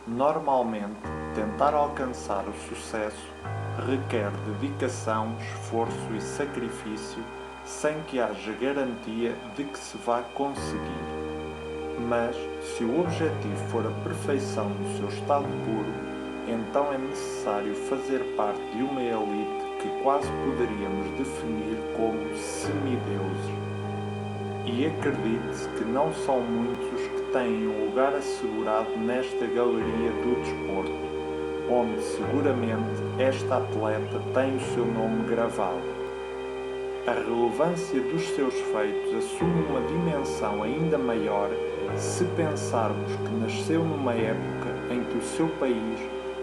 Normalmente, tentar alcançar o sucesso requer dedicação, esforço e sacrifício sem que haja garantia de que se vá conseguir. Mas, se o objetivo for a perfeição no seu estado puro, então é necessário fazer parte de uma elite que quase poderíamos definir como semideuses. E acredite-se que não são muitos os que têm um lugar assegurado nesta galeria do desporto, onde seguramente esta atleta tem o seu nome gravado. A relevância dos seus feitos assume uma dimensão ainda maior se pensarmos que nasceu numa época em que o seu país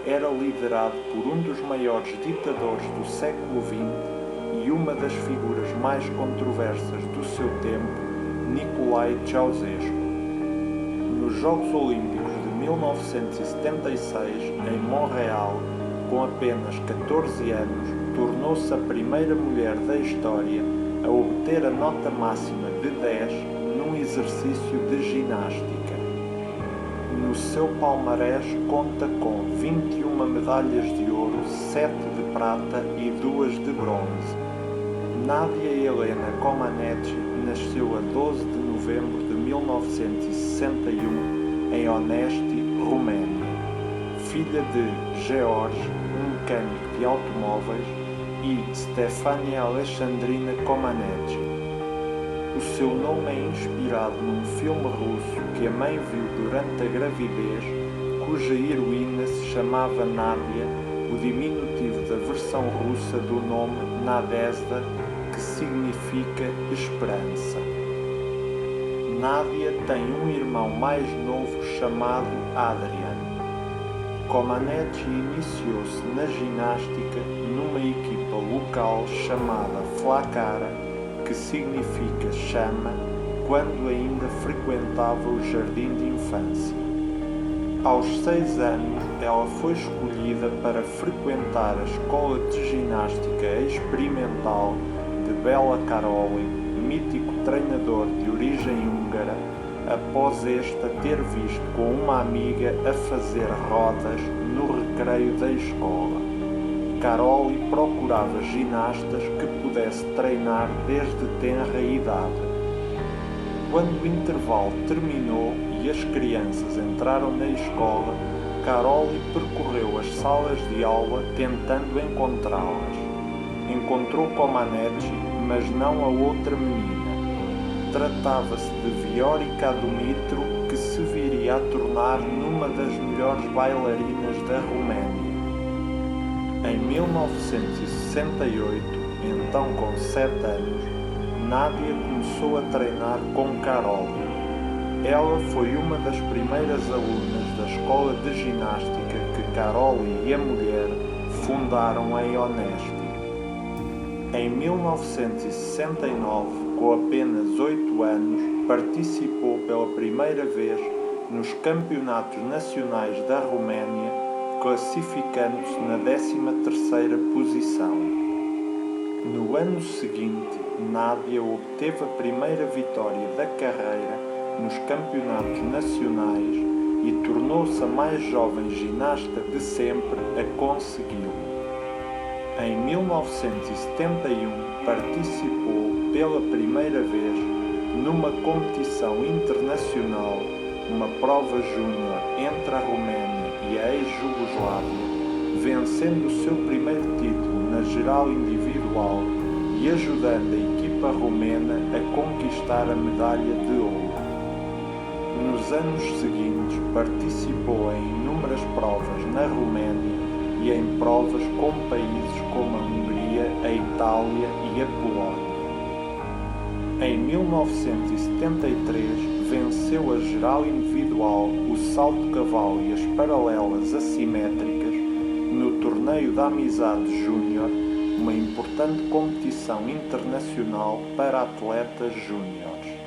era liderado por um dos maiores ditadores do século XX e uma das figuras mais controversas do seu tempo, Nicolae Ceausescu. Nos Jogos Olímpicos de 1976, em Montreal, com apenas 14 anos, tornou-se a primeira mulher da história a obter a nota máxima de 10 num exercício de ginástica. No seu palmarés conta com 21 medalhas de ouro, 7 de prata e 2 de bronze. Nadia Helena Comaneci nasceu a 12 de novembro de 1961 em Onesti, Roménia. Filha de George, um mecânico de automóveis, e Stefania Alexandrina Comaneci. O seu nome é inspirado num filme russo que a mãe viu durante a gravidez, cuja heroína se chamava Nadia, o diminutivo da versão russa do nome Nadezhda, que significa esperança. Nadia tem um irmão mais novo chamado Adrian. Comaneci iniciou-se na ginástica numa equipa local chamada Flacara, que significa chama, quando ainda frequentava o jardim de infância. Aos 6 anos, ela foi escolhida para frequentar a escola de ginástica experimental de Bela Karolyi, mítico treinador de origem húngara, após esta ter visto com uma amiga a fazer rodas no recreio da escola. Karolyi procurava ginastas que pudesse treinar desde tenra idade. Quando o intervalo terminou e as crianças entraram na escola, Karolyi percorreu as salas de aula tentando encontrá-las. Encontrou Comaneci, mas não a outra menina. Tratava-se de Viorica Dumitru, que se viria a tornar numa das melhores bailarinas da Roménia. Em 1968, então com 7 anos, Nadia começou a treinar com Karolyi. Ela foi uma das primeiras alunas da escola de ginástica que Karolyi e a mulher fundaram em Onesti. Em 1969, com apenas 8 anos, participou pela primeira vez nos Campeonatos Nacionais da Roménia, classificando-se na 13ª posição. No ano seguinte, Nadia obteve a primeira vitória da carreira nos Campeonatos Nacionais e tornou-se a mais jovem ginasta de sempre a consegui-lo. Em 1971, participou pela primeira vez numa competição internacional, uma prova júnior entre a Roménia e a ex-Jugoslávia, vencendo o seu primeiro título na geral individual e ajudando a equipa romena a conquistar a medalha de ouro. Nos anos seguintes, participou em inúmeras provas na Roménia e em provas com países como a Hungria, a Itália e a Polónia. Em 1973, venceu a geral individual, o salto cavalo e as paralelas assimétricas no Torneio da Amizade Júnior, uma importante competição internacional para atletas júniores.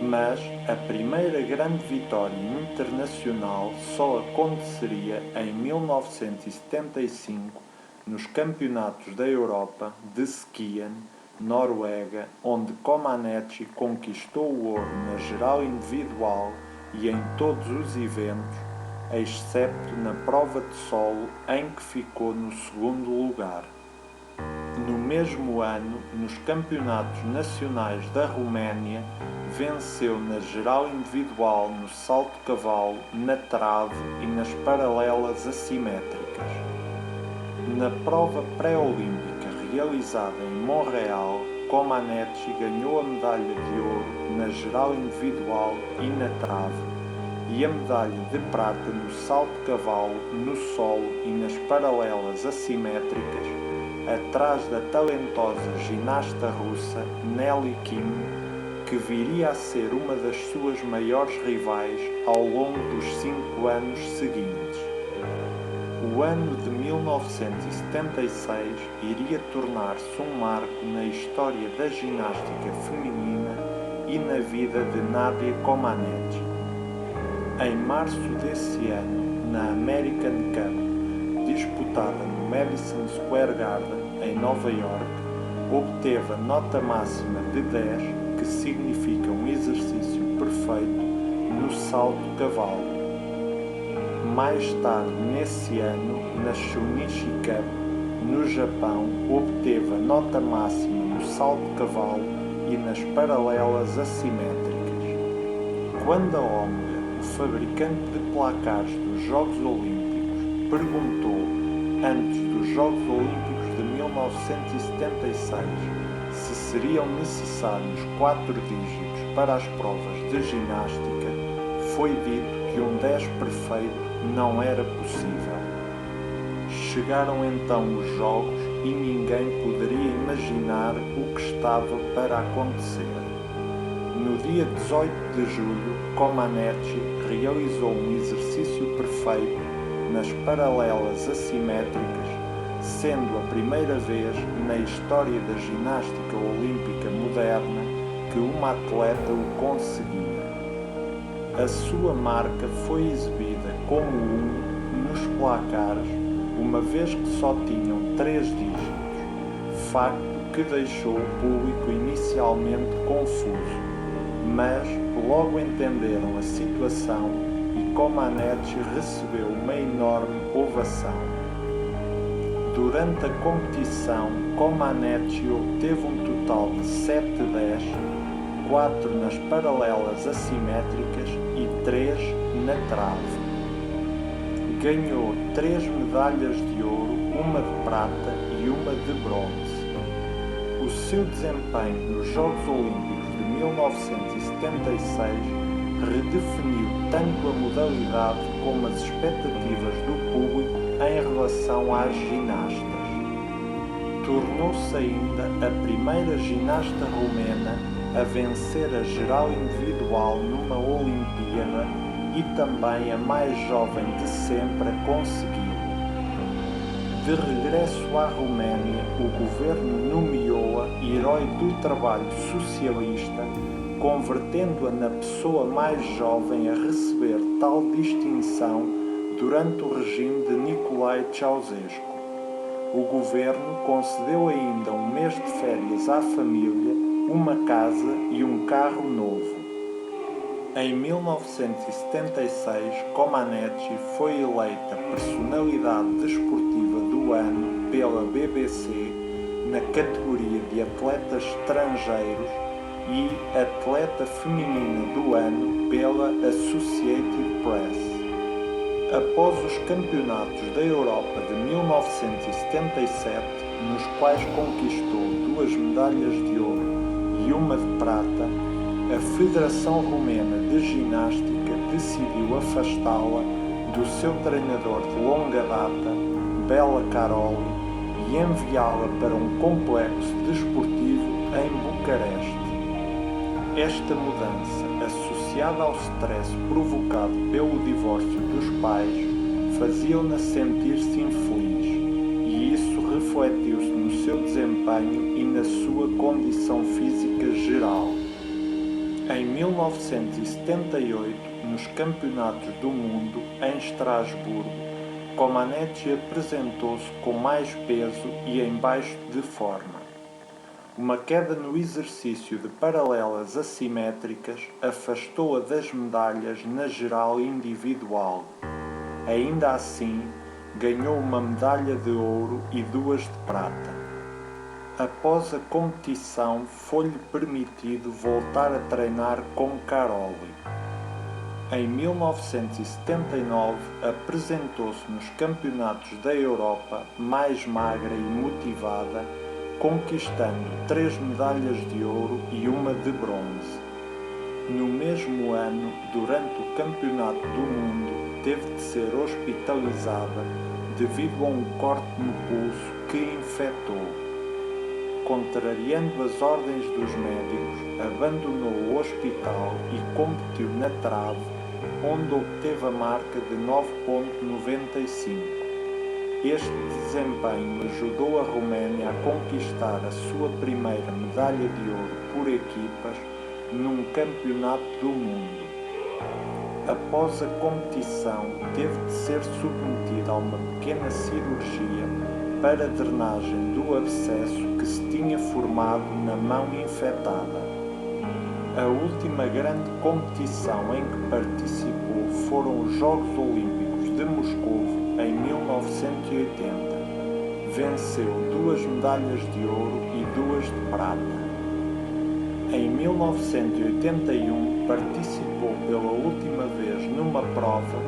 Mas a primeira grande vitória internacional só aconteceria em 1975 nos Campeonatos da Europa de Skien, Noruega, onde Comaneci conquistou o ouro na geral individual e em todos os eventos, excepto na prova de solo em que ficou no segundo lugar. No mesmo ano, nos Campeonatos Nacionais da Roménia, venceu na geral individual, no salto-cavalo, na trave e nas paralelas assimétricas. Na prova pré-olímpica realizada em Montreal, Comaneci ganhou a medalha de ouro na geral individual e na trave e a medalha de prata no salto-cavalo, no solo e nas paralelas assimétricas, atrás da talentosa ginasta russa Nelly Kim, que viria a ser uma das suas maiores rivais ao longo dos 5 anos seguintes. O ano de 1976 iria tornar-se um marco na história da ginástica feminina e na vida de Nadia Comaneci. Em março desse ano, na American Cup, disputada no Madison Square Garden, em Nova York, obteve a nota máxima de 10, que significa um exercício perfeito, no salto-cavalo. Mais tarde nesse ano, na Shunichi Cup, no Japão, obteve a nota máxima no salto-cavalo e nas paralelas assimétricas. Quando a Omega, o fabricante de placares dos Jogos Olímpicos, perguntou, antes dos Jogos Olímpicos de 1976, se seriam necessários 4 dígitos para as provas de ginástica, foi dito que um 10 perfeito não era possível. Chegaram então os Jogos e ninguém poderia imaginar o que estava para acontecer. No dia 18 de julho, Comaneci realizou um exercício perfeito nas paralelas assimétricas, sendo a primeira vez na história da ginástica olímpica moderna que uma atleta o conseguia. A sua marca foi exibida como 1 nos placares, uma vez que só tinham 3 dígitos, facto que deixou o público inicialmente confuso, mas logo entenderam a situação e Comaneci recebeu uma enorme ovação. Durante a competição, Comaneci obteve um total de 7 10, 4 nas paralelas assimétricas e 3 na trave. Ganhou 3 medalhas de ouro, uma de prata e uma de bronze. O seu desempenho nos Jogos Olímpicos de 1976 redefiniu tanto a modalidade como as expectativas do público em relação às ginastas. Tornou-se ainda a primeira ginasta romena a vencer a geral individual numa Olimpíada e também a mais jovem de sempre a consegui-lo. De regresso à Roménia, o governo nomeou-a herói do trabalho socialista, convertendo-a na pessoa mais jovem a receber tal distinção durante o regime de Nicolae Ceausescu. O governo concedeu ainda um mês de férias à família, uma casa e um carro novo. Em 1976, Comaneci foi eleita Personalidade Desportiva do Ano pela BBC na categoria de Atletas Estrangeiros e Atleta Feminina do Ano pela Associated Press. Após os Campeonatos da Europa de 1977, nos quais conquistou 2 medalhas de ouro e uma de prata, a Federação Romena de Ginástica decidiu afastá-la do seu treinador de longa data, Bela Caroli, e enviá-la para um complexo desportivo em Bucareste. Esta mudança, associada ao stress provocado pelo divórcio dos pais, fazia-o-na sentir-se infeliz, e isso refletiu-se no seu desempenho e na sua condição física geral. Em 1978, nos Campeonatos do Mundo, em Estrasburgo, Comaneci apresentou-se com mais peso e em baixo de forma. Uma queda no exercício de paralelas assimétricas afastou-a das medalhas na geral individual. Ainda assim, ganhou uma medalha de ouro e 2 de prata. Após a competição, foi-lhe permitido voltar a treinar com Caroli. Em 1979, apresentou-se nos Campeonatos da Europa mais magra e motivada, conquistando 3 medalhas de ouro e 1 de bronze. No mesmo ano, durante o Campeonato do Mundo, teve de ser hospitalizada devido a um corte no pulso que infectou. Contrariando as ordens dos médicos, abandonou o hospital e competiu na trave, onde obteve a marca de 9,95. Este desempenho ajudou a Roménia a conquistar a sua primeira medalha de ouro por equipas num campeonato do mundo. Após a competição, teve de ser submetida a uma pequena cirurgia para a drenagem do abscesso que se tinha formado na mão infectada. A última grande competição em que participou foram os Jogos Olímpicos de Moscou em 1980. Venceu 2 medalhas de ouro e 2 de prata. Em 1981 participou pela última vez numa prova,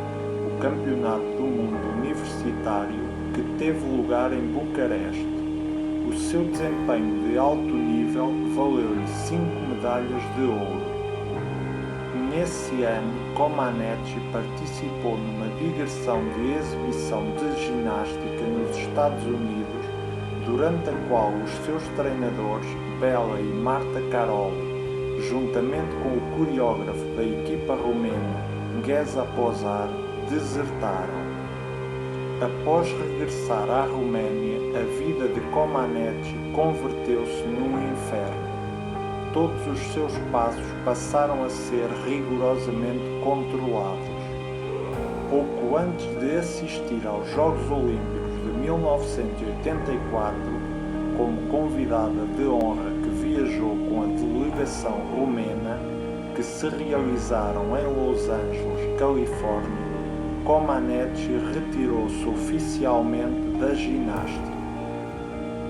o Campeonato do Mundo Universitário, que teve lugar em Bucareste. O seu desempenho de alto nível valeu-lhe 5 medalhas de ouro. Nesse ano, Comaneci participou numa digressão de exibição de ginástica nos Estados Unidos, durante a qual os seus treinadores, Bela e Marta Caroli, juntamente com o coreógrafo da equipa romena, Geza Pozar, desertaram. Após regressar à Roménia, a vida de Comaneci converteu-se num inferno. Todos os seus passos passaram a ser rigorosamente controlados. Pouco antes de assistir aos Jogos Olímpicos de 1984, como convidada de honra que viajou com a delegação romena, que se realizaram em Los Angeles, Califórnia, Comaneci retirou-se oficialmente da ginástica.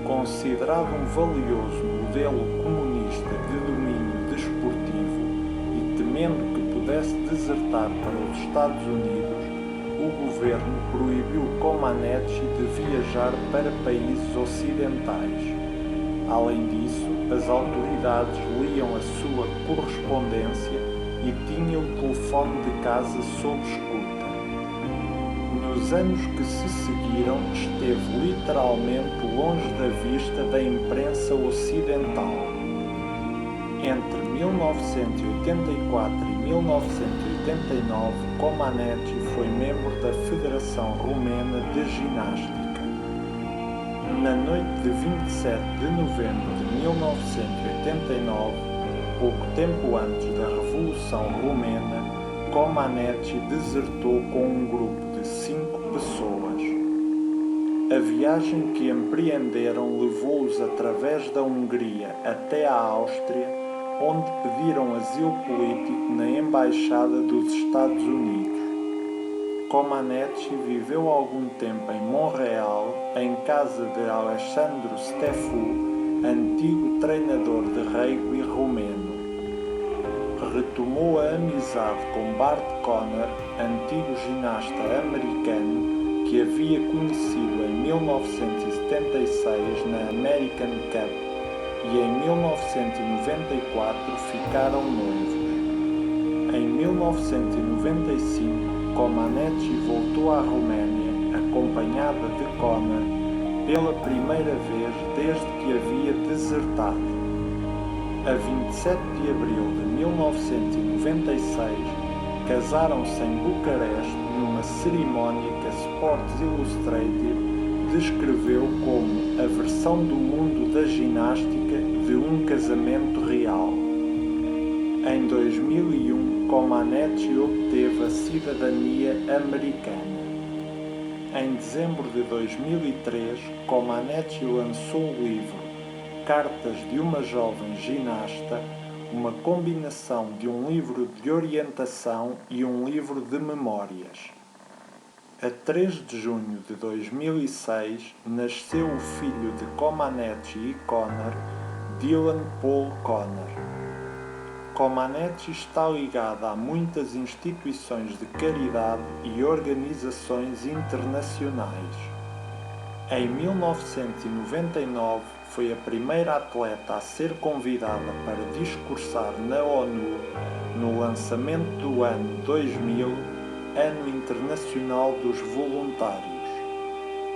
Considerado um valioso modelo comunista de domínio desportivo e temendo que pudesse desertar para os Estados Unidos, o governo proibiu Comaneci de viajar para países ocidentais. Além disso, as autoridades liam a sua correspondência e tinham o telefone de casa sob escuta. Nos anos que se seguiram, esteve literalmente longe da vista da imprensa ocidental. Entre 1984 e 1989, Comaneci foi membro da Federação Romena de Ginástica. Na noite de 27 de novembro de 1989, pouco tempo antes da Revolução Romena, Comaneci desertou com um grupo de 5 pessoas. A viagem que empreenderam levou-os através da Hungria até à Áustria, onde pediram asilo político na Embaixada dos Estados Unidos. Comaneci viveu algum tempo em Montreal, em casa de Alessandro Steffu, antigo treinador de rugby romeno. Retomou a amizade com Bart Conner, antigo ginasta americano, que havia conhecido em 1976 na American Cup, e em 1994 ficaram noivos. Em 1995, Comaneci voltou à Roménia, acompanhada de Conner, pela primeira vez desde que havia desertado. A 27 de abril de 1996, casaram-se em Bucareste numa cerimónia que a Sports Illustrated descreveu como a versão do mundo da ginástica de um casamento real. Em 2001, Comaneci obteve a cidadania americana. Em dezembro de 2003, Comaneci lançou o livro Cartas de uma Jovem Ginasta, uma combinação de um livro de orientação e um livro de memórias. A 3 de junho de 2006, nasceu o filho de Comaneci e Conner, Dylan Paul Conner. Comaneci está ligado a muitas instituições de caridade e organizações internacionais. Em 1999, foi a primeira atleta a ser convidada para discursar na ONU no lançamento do ano 2000, Ano Internacional dos Voluntários.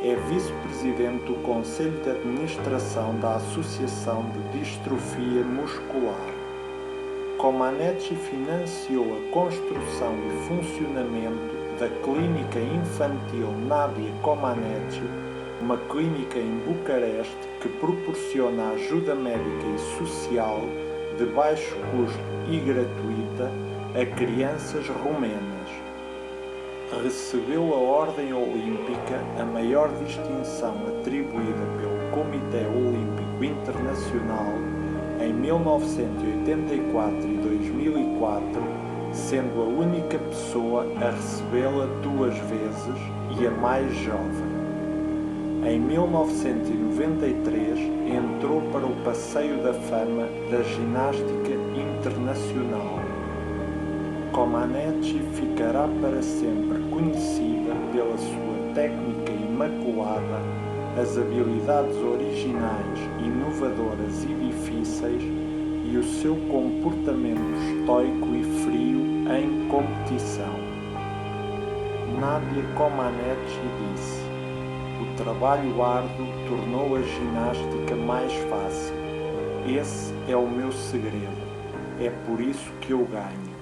É vice-presidente do Conselho de Administração da Associação de Distrofia Muscular. Comaneci financiou a construção e funcionamento da Clínica Infantil Nadia Comaneci, uma clínica em Bucareste que proporciona ajuda médica e social de baixo custo e gratuita a crianças romenas. Recebeu a Ordem Olímpica, a maior distinção atribuída pelo Comitê Olímpico Internacional, em 1984 e 2004, sendo a única pessoa a recebê-la 2 vezes e a mais jovem. Em 1993, entrou para o Passeio da Fama da Ginástica Internacional. Comaneci ficará para sempre conhecida pela sua técnica imaculada, as habilidades originais, inovadoras e difíceis e o seu comportamento estoico e frio em competição. Nadia Comaneci disse: "O trabalho árduo tornou a ginástica mais fácil. Esse é o meu segredo. É por isso que eu ganho."